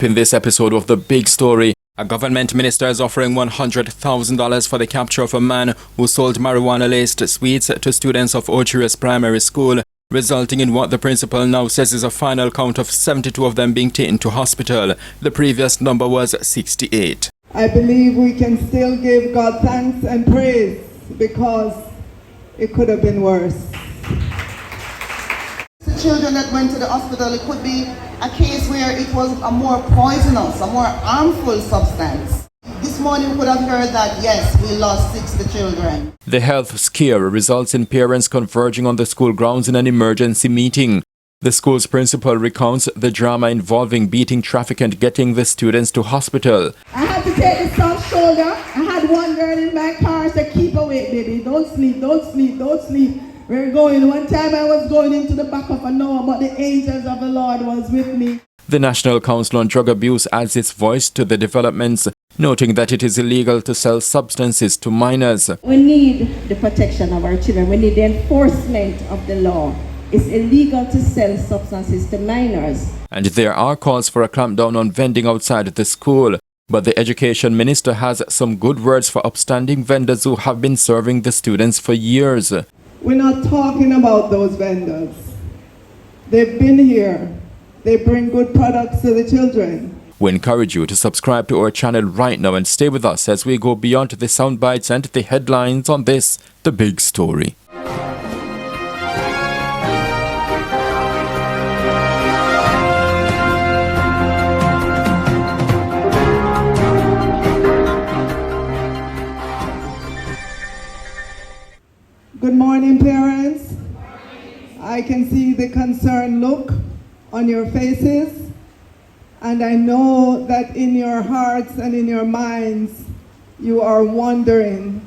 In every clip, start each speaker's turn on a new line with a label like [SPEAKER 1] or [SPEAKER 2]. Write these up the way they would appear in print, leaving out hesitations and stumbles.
[SPEAKER 1] In this episode of The Big Story, a government minister is offering $100,000 for the capture of a man who sold marijuana-laced sweets to students of Ocherius Primary School, resulting in what the principal now says is a final count of 72 of them being taken to hospital. The previous number was 68.
[SPEAKER 2] I believe we can still give God thanks and praise because it could have been worse.
[SPEAKER 3] The children that went to the hospital, it could be a case where it was a more poisonous, a more harmful substance. This morning we could have heard that, yes, we lost 60 children.
[SPEAKER 1] The health scare results in parents converging on the school grounds in an emergency meeting. The school's principal recounts the drama involving beating traffic and getting the students to hospital.
[SPEAKER 2] I had to take the son's shoulder. I had one girl in my car say, keep awake, baby. Don't sleep, don't sleep, don't sleep. We're going. One time I was going into the back of a Noah, but the angels of the Lord was with me.
[SPEAKER 1] The National Council on Drug Abuse adds its voice to the developments, noting that it is illegal to sell substances to minors.
[SPEAKER 4] We need the protection of our children. We need the enforcement of the law. It's illegal to sell substances to minors.
[SPEAKER 1] And there are calls for a clampdown on vending outside the school. But the Education Minister has some good words for upstanding vendors who have been serving the students for years.
[SPEAKER 2] We're not talking about those vendors. They've been here. They bring good products to the children.
[SPEAKER 1] We encourage you to subscribe to our channel right now and stay with us as we go beyond the sound bites and the headlines on this, The Big Story.
[SPEAKER 2] Good morning, parents. I can see the concerned look on your faces, and I know that in your hearts and in your minds, you are wondering,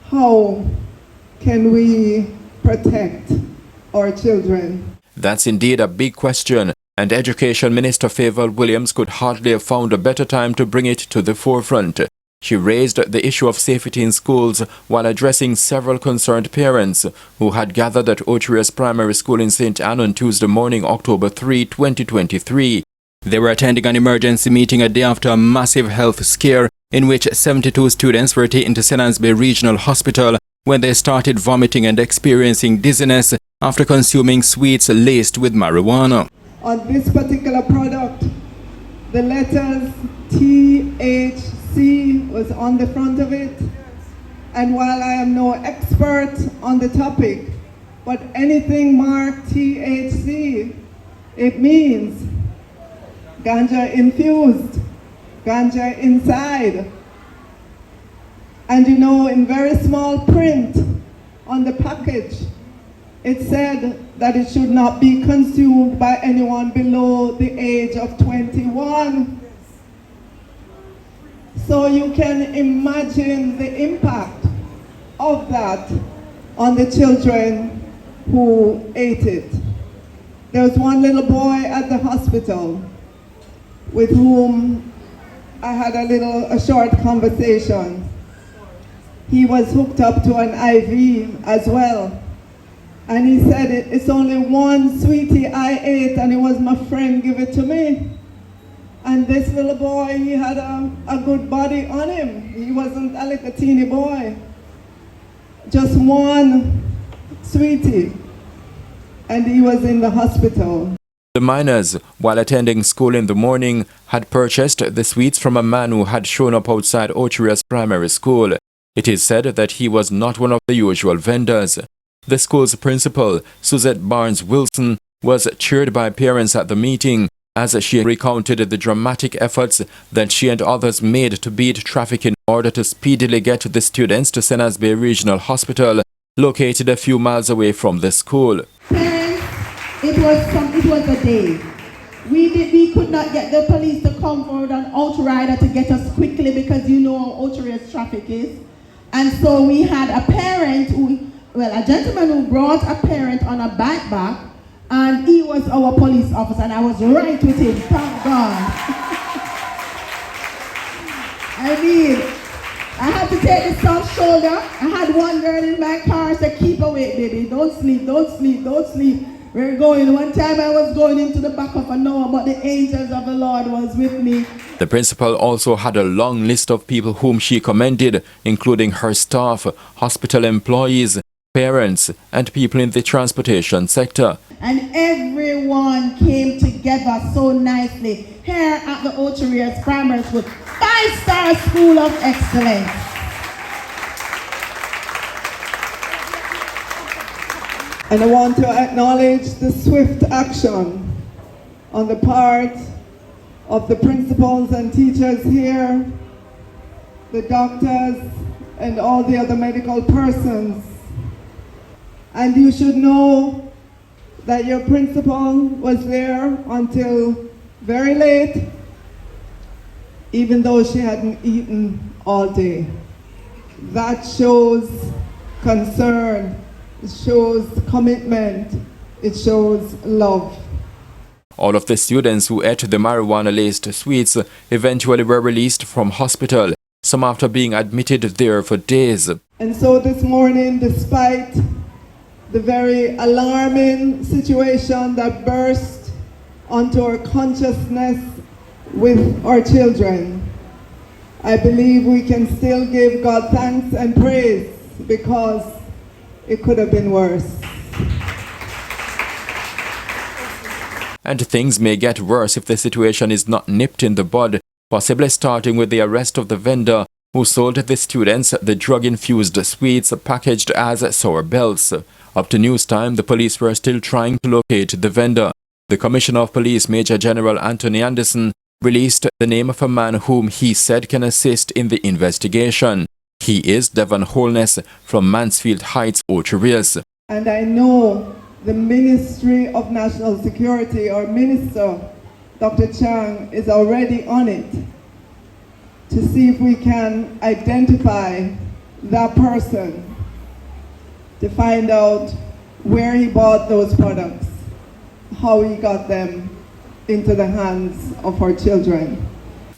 [SPEAKER 2] how can we protect our children?
[SPEAKER 1] That's indeed a big question, and Education Minister Favour Williams could hardly have found a better time to bring it to the forefront. She raised the issue of safety in schools while addressing several concerned parents who had gathered at Ocherius Primary School in St. Ann on Tuesday morning, October 3, 2023. They were attending an emergency meeting a day after a massive health scare in which 72 students were taken to St. Ann's Bay Regional Hospital when they started vomiting and experiencing dizziness after consuming sweets laced with marijuana.
[SPEAKER 2] On this particular product, the letters THC was on the front of it. And while I am no expert on the topic, but anything marked THC, it means ganja infused, ganja inside. And you know, in very small print on the package, it said that it should not be consumed by anyone below the age of 21. So you can imagine the impact of that on the children who ate it. There was one little boy at the hospital with whom I had a short conversation. He was hooked up to an IV as well. And he said, it's only one sweetie I ate, and it was my friend give it to me. And this little boy, he had a good body on him. He wasn't a little teeny boy. Just one sweetie. And he was in the hospital.
[SPEAKER 1] The minors, while attending school in the morning, had purchased the sweets from a man who had shown up outside Ocherius Primary School. It is said that he was not one of the usual vendors. The school's principal, Suzette Barnes Wilson, was cheered by parents at the meeting as she recounted the dramatic efforts that she and others made to beat traffic in order to speedily get the students to St. Ann's Bay Regional Hospital, located a few miles away from the school.
[SPEAKER 4] Parents, it was a day. We could not get the police to come forward an outrider to get us quickly because you know how outrageous traffic is. And so we had a parent a gentleman who brought a parent on a back, and he was our police officer, and I was right with him, thank God. I mean, I had to take the son's shoulder. I had one girl in my car say, keep awake, baby, don't sleep, don't sleep, don't sleep. We're going. One time I was going into the back of a Noah, but the angels of the Lord was with me.
[SPEAKER 1] The principal also had a long list of people whom she commended, including her staff, hospital employees, parents, and people in the transportation sector.
[SPEAKER 4] And everyone came together so nicely here at the Ocho Rios Primary School, 5-star School of Excellence.
[SPEAKER 2] And I want to acknowledge the swift action on the part of the principals and teachers here, the doctors, and all the other medical persons. And you should know that your principal was there until very late, even though she hadn't eaten all day. That shows concern, it shows commitment, it shows love.
[SPEAKER 1] All of the students who ate the marijuana-laced sweets eventually were released from hospital, some after being admitted there for days.
[SPEAKER 2] And so this morning, despite the very alarming situation that burst onto our consciousness with our children, I believe we can still give God thanks and praise because it could have been worse.
[SPEAKER 1] And things may get worse if the situation is not nipped in the bud, possibly starting with the arrest of the vendor who sold the students the drug-infused sweets packaged as sour belts. Up to news time, the police were still trying to locate the vendor. The Commissioner of Police, Major General Anthony Anderson, released the name of a man whom he said can assist in the investigation. He is Devon Holness from Mansfield Heights, Ocho Rios.
[SPEAKER 2] And I know the Ministry of National Security, or Minister Dr. Chang, is already on it to see if we can identify that person, to find out where he bought those products, how he got them into the hands of our children.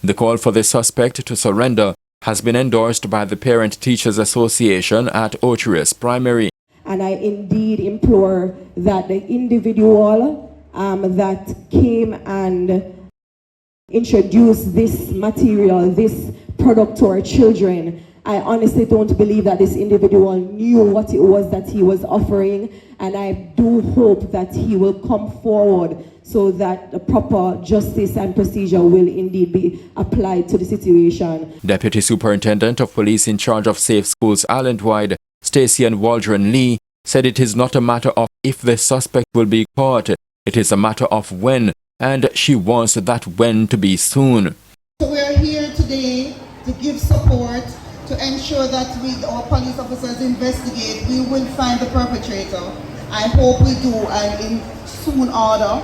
[SPEAKER 1] The call for the suspect to surrender has been endorsed by the Parent Teachers Association at Ocho Rios Primary.
[SPEAKER 4] And I indeed implore that the individual that came and introduced this material, this product to our children, I honestly don't believe that this individual knew what it was that he was offering, and I do hope that he will come forward so that the proper justice and procedure will indeed be applied to the situation.
[SPEAKER 1] Deputy Superintendent of Police in charge of Safe Schools Island-wide, Stacey and Waldron Lee, said it is not a matter of if the suspect will be caught, it is a matter of when, and she wants that when to be soon.
[SPEAKER 3] So we are here today to give support, to ensure that our police officers investigate. We will find the perpetrator. I hope we do, and in soon order,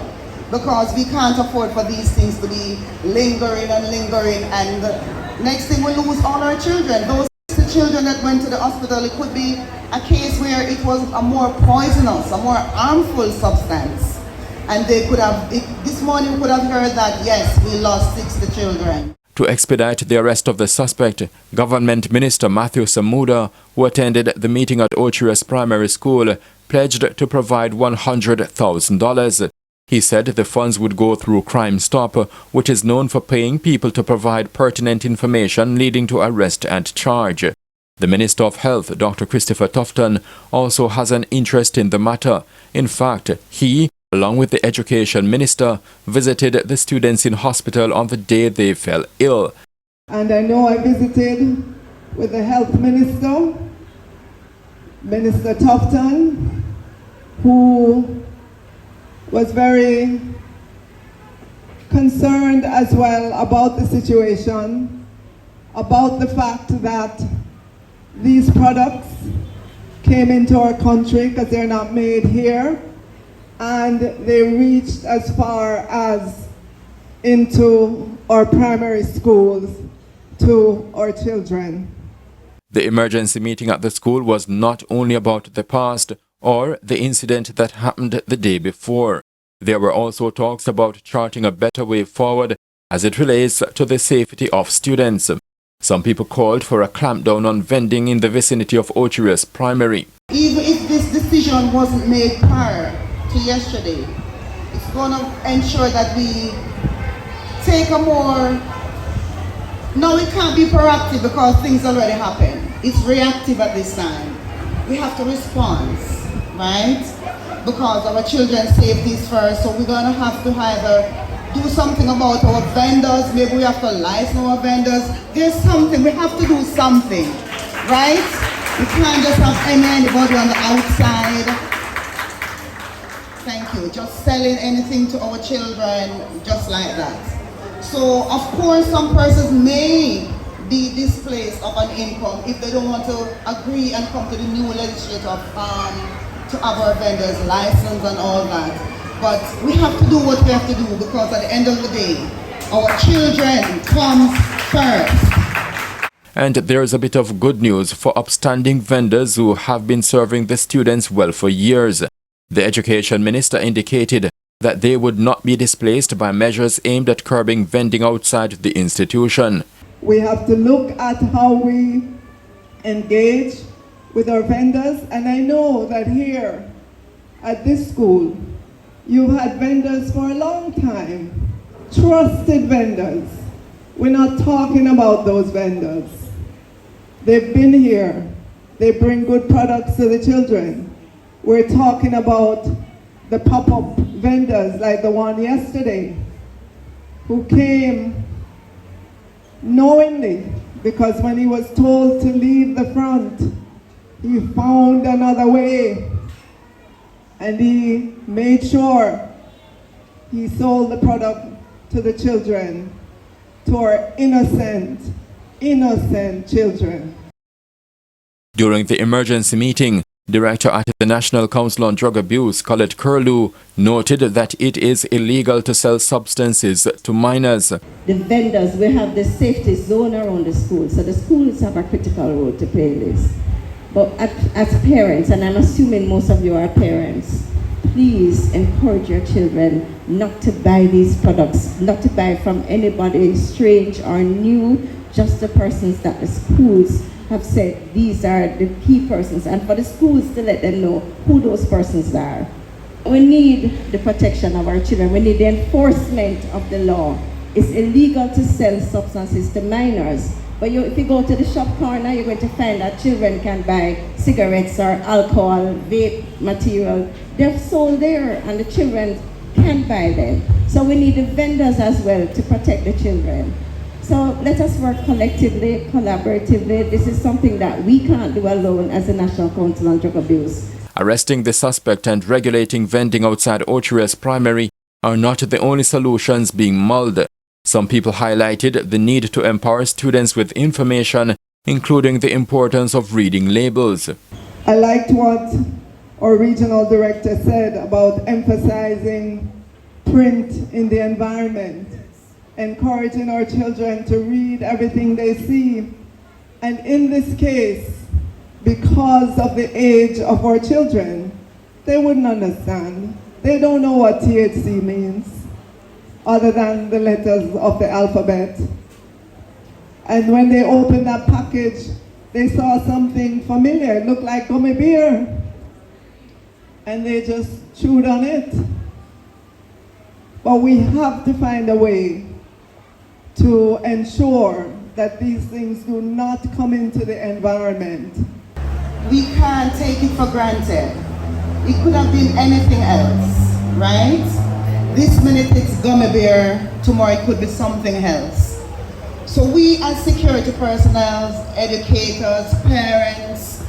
[SPEAKER 3] because we can't afford for these things to be lingering, and next thing we lose all our children. Those children that went to the hospital, it could be a case where it was a more poisonous, a more harmful substance. And they could have, this morning we could have heard that, yes, we lost 60 children.
[SPEAKER 1] To expedite the arrest of the suspect, Government Minister Matthew Samuda, who attended the meeting at Ocho Rios Primary School, pledged to provide $100,000. He said the funds would go through Crime Stop, which is known for paying people to provide pertinent information leading to arrest and charge. The Minister of Health, Dr. Christopher Tufton, also has an interest in the matter. In fact, he, along with the Education Minister, visited the students in hospital on the day they fell ill.
[SPEAKER 2] And I know I visited with the Health Minister, Minister Tufton, who was very concerned as well about the situation, about the fact that these products came into our country because they're not made here, and they reached as far as into our primary schools to our children.
[SPEAKER 1] The emergency meeting at the school was not only about the past or the incident that happened the day before. There were also talks about charting a better way forward as it relates to the safety of students. Some people called for a clampdown on vending in the vicinity of Ocho Rios Primary.
[SPEAKER 3] Even if this decision wasn't made prior, to yesterday. It's going to ensure that we take a more, no, we can't be proactive because things already happened. It's reactive at this time. We have to respond, right? Because our children's safety is first, so we're going to have to either do something about our vendors, maybe we have to license our vendors. There's something, we have to do something, right? We can't just have anybody on the outside. Thank you. Just selling anything to our children, just like that. So, of course, some persons may be displaced of an income if they don't want to agree and come to the new legislature to have our vendors license and all that. But we have to do what we have to do because at the end of the day, our children comes first.
[SPEAKER 1] And there is a bit of good news for upstanding vendors who have been serving the students well for years. The Education Minister indicated that they would not be displaced by measures aimed at curbing vending outside the institution.
[SPEAKER 2] We have to look at how we engage with our vendors, and I know that here at this school, you've had vendors for a long time, trusted vendors. We're not talking about those vendors. They've been here. They bring good products to the children. We're talking about the pop-up vendors like the one yesterday who came knowingly because when he was told to leave the front, he found another way. And he made sure he sold the product to the children, to our innocent children.
[SPEAKER 1] During the emergency meeting, Director at the National Council on Drug Abuse, Colette Curlew, noted that it is illegal to sell substances to minors.
[SPEAKER 5] The vendors, we have the safety zone around the school, so the schools have a critical role to play in this. But as parents, and I'm assuming most of you are parents, please encourage your children not to buy these products, not to buy from anybody strange or new, just the persons that the schools have said these are the key persons, and for the schools to let them know who those persons are. We need the protection of our children. We need the enforcement of the law. It's illegal to sell substances to minors. But if you go to the shop corner, you're going to find that children can buy cigarettes or alcohol, vape material. They're sold there and the children can buy them. So we need the vendors as well to protect the children. So let us work collectively, collaboratively. This is something that we can't do alone as the National Council on Drug Abuse.
[SPEAKER 1] Arresting the suspect and regulating vending outside Ochire's primary are not the only solutions being mulled. Some people highlighted the need to empower students with information, including the importance of reading labels.
[SPEAKER 2] I liked what our regional director said about emphasizing print in the environment, encouraging our children to read everything they see. And in this case, because of the age of our children, they wouldn't understand. They don't know what THC means, other than the letters of the alphabet. And when they opened that package, they saw something familiar. It looked like gummy bear. And they just chewed on it. But we have to find a way to ensure that these things do not come into the environment.
[SPEAKER 3] We can't take it for granted. It could have been anything else, right? This minute it's gummy bear, tomorrow it could be something else. So we as security personnel, educators, parents,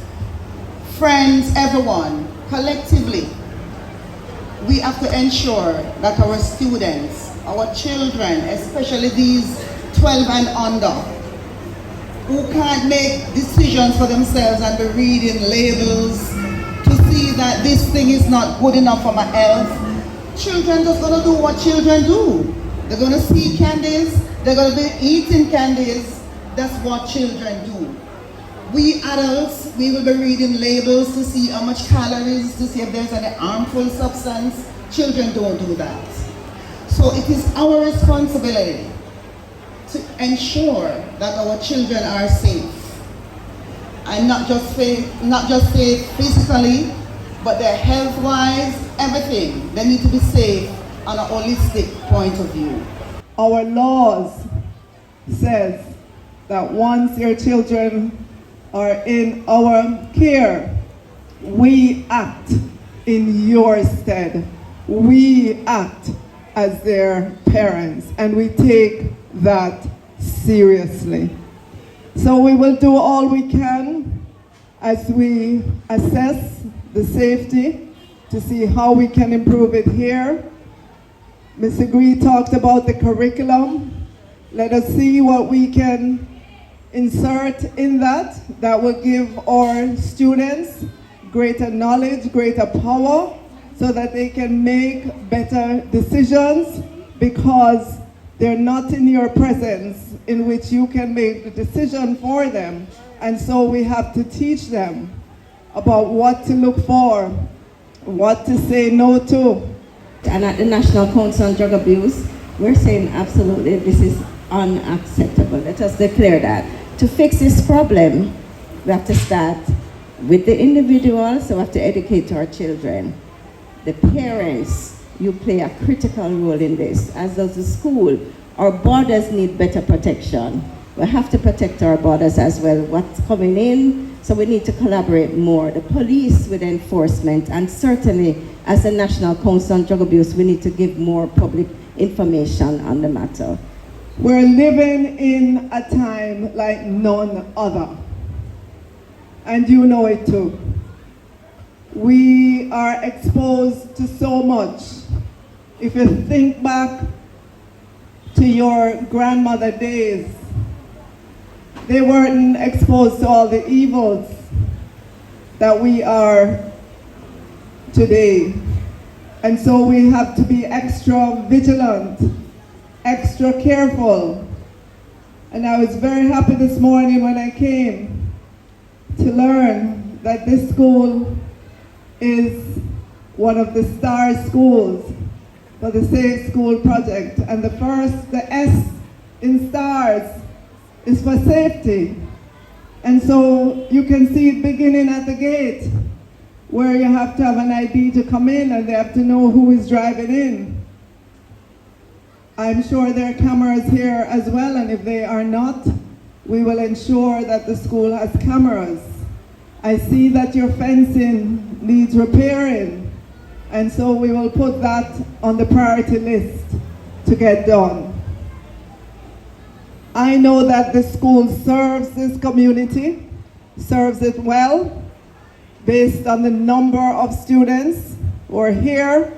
[SPEAKER 3] friends, everyone, collectively, we have to ensure that our students, our children, especially these 12 and under, who can't make decisions for themselves and be reading labels to see that this thing is not good enough for my health. Children just gonna do what children do. They're gonna see candies, they're gonna be eating candies. That's what children do. We adults, we will be reading labels to see how much calories, to see if there's any harmful substance. Children don't do that. So it is our responsibility to ensure that our children are safe. And not just safe physically, but they're health-wise, everything. They need to be safe on a holistic point of view.
[SPEAKER 2] Our laws says that once your children are in our care, we act in your stead. We act as their parents, and we take that seriously. So we will do all we can as we assess the safety to see how we can improve it here. Mr. Green talked about the curriculum. Let us see what we can insert in that will give our students greater knowledge, greater power, so that they can make better decisions, because they're not in your presence in which you can make the decision for them. And so we have to teach them about what to look for, what to say no to.
[SPEAKER 5] And at the National Council on Drug Abuse, we're saying absolutely this is unacceptable. Let us declare that. To fix this problem, we have to start with the individual, so we have to educate our children. The parents, you play a critical role in this, as does the school. Our borders need better protection. We have to protect our borders as well. What's coming in, so we need to collaborate more. The police with enforcement, and certainly as the National Council on Drug Abuse, we need to give more public information on the matter.
[SPEAKER 2] We're living in a time like none other, and you know it too. We are exposed to so much. If you think back to your grandmother days, they weren't exposed to all the evils that we are today. And so we have to be extra vigilant, extra careful. And I was very happy this morning when I came to learn that this school is one of the star schools for the Safe School Project. And the S in STARS is for safety. And so you can see it beginning at the gate, where you have to have an ID to come in and they have to know who is driving in. I'm sure there are cameras here as well, and if they are not, we will ensure that the school has cameras. I see that your fencing needs repairing, and so we will put that on the priority list to get done. I know that the school serves this community, serves it well, based on the number of students who are here.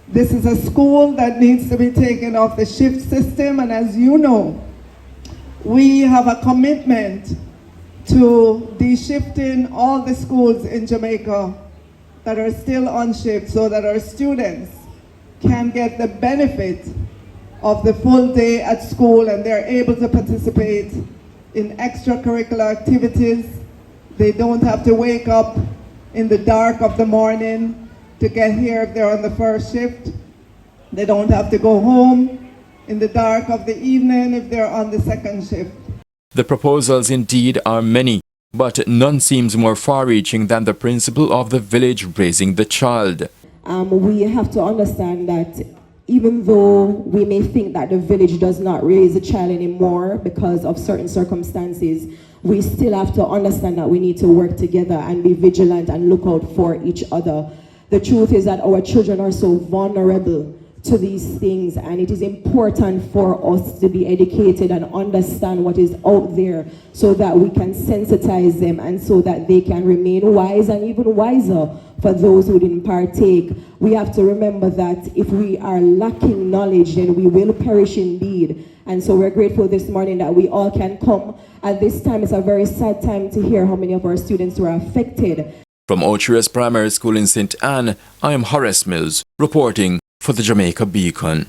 [SPEAKER 2] This is a school that needs to be taken off the shift system, and as you know, we have a commitment to de-shifting all the schools in Jamaica that are still on shift, so that our students can get the benefit of the full day at school and they're able to participate in extracurricular activities. They don't have to wake up in the dark of the morning to get here if they're on the first shift. They don't have to go home in the dark of the evening if they're on the second shift.
[SPEAKER 1] The proposals indeed are many, but none seems more far-reaching than the principle of the village raising the child.
[SPEAKER 6] We have to understand that even though we may think that the village does not raise a child anymore because of certain circumstances, we still have to understand that we need to work together and be vigilant and look out for each other. The truth is that our children are so vulnerable to these things, and it is important for us to be educated and understand what is out there so that we can sensitize them and so that they can remain wise and even wiser for those who didn't partake. We have to remember that if we are lacking knowledge, then we will perish indeed. And so we're grateful this morning that we all can come. At this time, it's a very sad time to hear how many of our students were affected.
[SPEAKER 1] From Ochias Primary School in St. Anne, I am Horace Mills, reporting for the Jamaica Beacon.